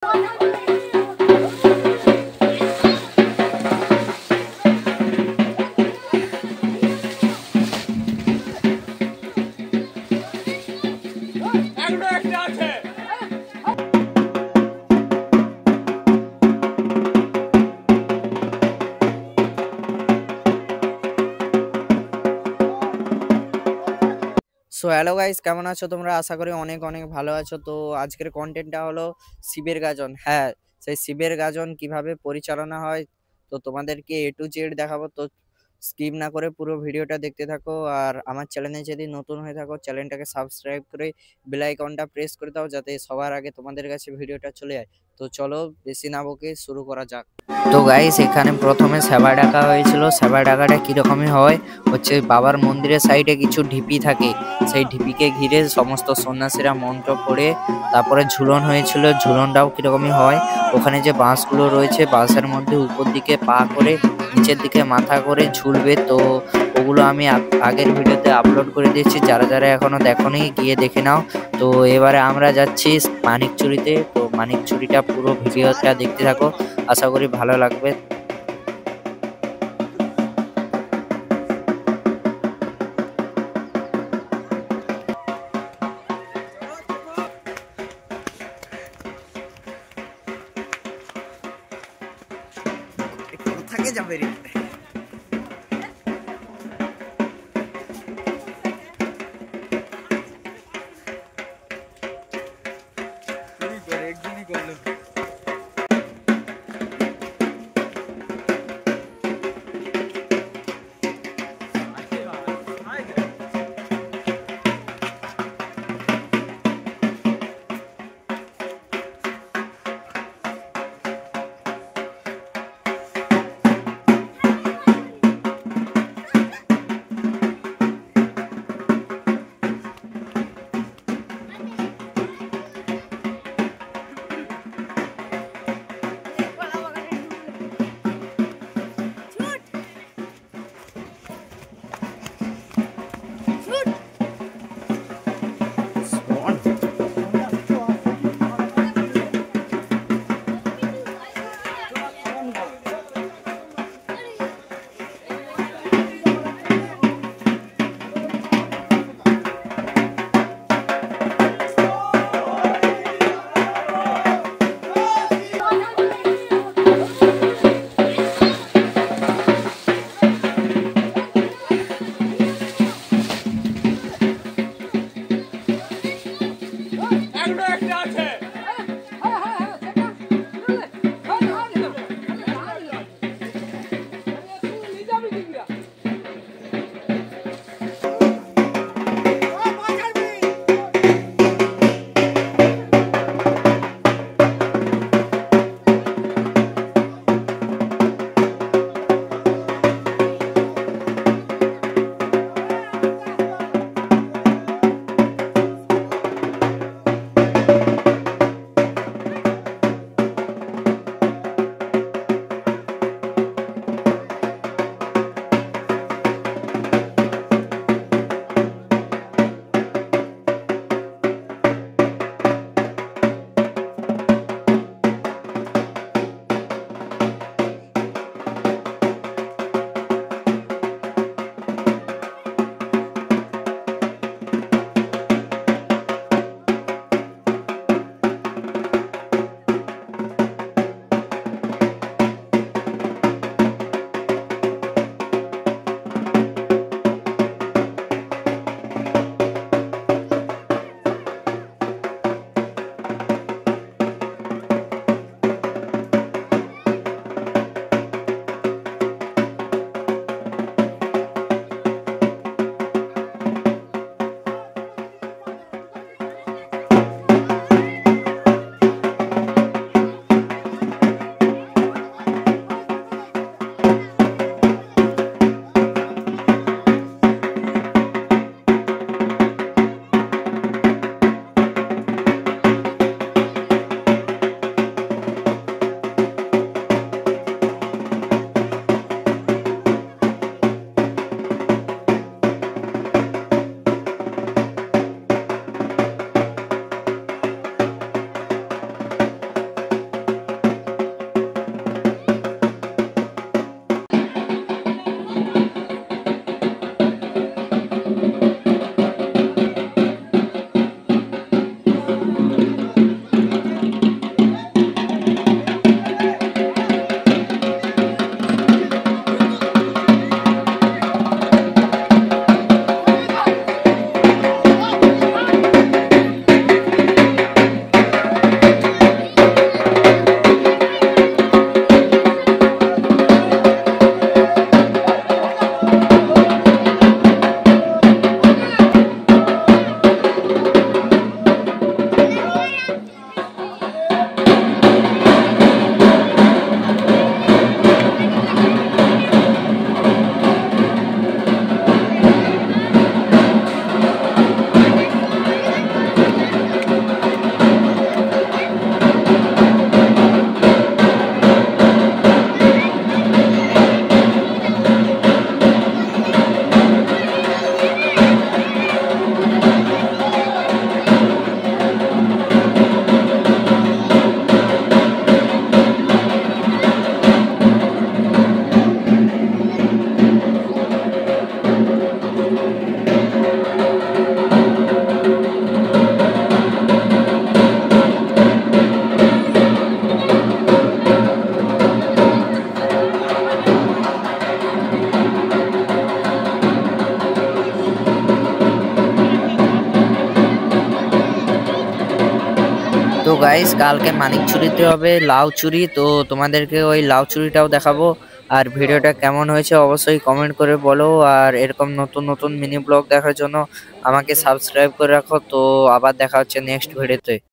So hello guys, কেমন আছো তোমরা? আশা করি অনেক অনেক ভালো আছো। তো আজকের কন্টেন্টটা হলো শিবের গাজন। হ্যাঁ, সেই শিবের গাজন কিভাবে পরিচালনা হয় তো তোমাদেরকে এ টু জেড দেখাবো। তো স্কিপ না করে পুরো ভিডিওটা দেখতে থাকো। আর আমার চ্যানেলে যদি নতুন হয়ে থাকো, চ্যানেলটাকে সাবস্ক্রাইব করে বেল আইকনটা প্রেস করে দাও, যাতে সবার আগে তোমাদের কাছে ভিডিওটা চলে যায়। তো চলো বেশি না বকে শুরু করা যাক। তো গাইস, এখানে প্রথমে সেবা ডাকা হয়েছিল। সেবা ডাকাটা কিরকমই হয় হচ্ছে, বাবার মন্দিরের সাইডে কিছু ঢিপি থাকে, সেই ঢিপিকে ঘিরে সমস্ত সন্ন্যাসীরা মন্ত্র পড়ে তারপরে ঝুলন হয়েছিল। ঝুলনটাও কিরকমই হয়, ওখানে যে বাঁশগুলো রয়েছে বাঁশের মধ্যে উপর দিকে পা করে নিচের দিকে মাথা করে ঝুলবে। তো ওগুলো আমি আগের ভিডিওতে আপলোড করে দিয়েছি, যারা যারা এখনো দেখোনি গিয়ে দেখে নাও। তো এবারে আমরা যাচ্ছি মানিকচুরিতে। তো মানিকচুরিটা পুরো ভিডিওটা দেখতে থাকো, আশা করি ভালো লাগবে। থাকে যাবে রে। তো গাইস কালকে মানিক চুরিতে হবে লাউ চুরি, তো তোমাদেরকে ওই লাউ চুরিটাও দেখাবো। আর ভিডিওটা কেমন হয়েছে অবশ্যই কমেন্ট করে বলো, আর এরকম নতুন নতুন মিনি ব্লগ দেখার জন্য আমাকে সাবস্ক্রাইব করে রাখো। তো আবার দেখা হচ্ছে নেক্সট ভিডিওতে।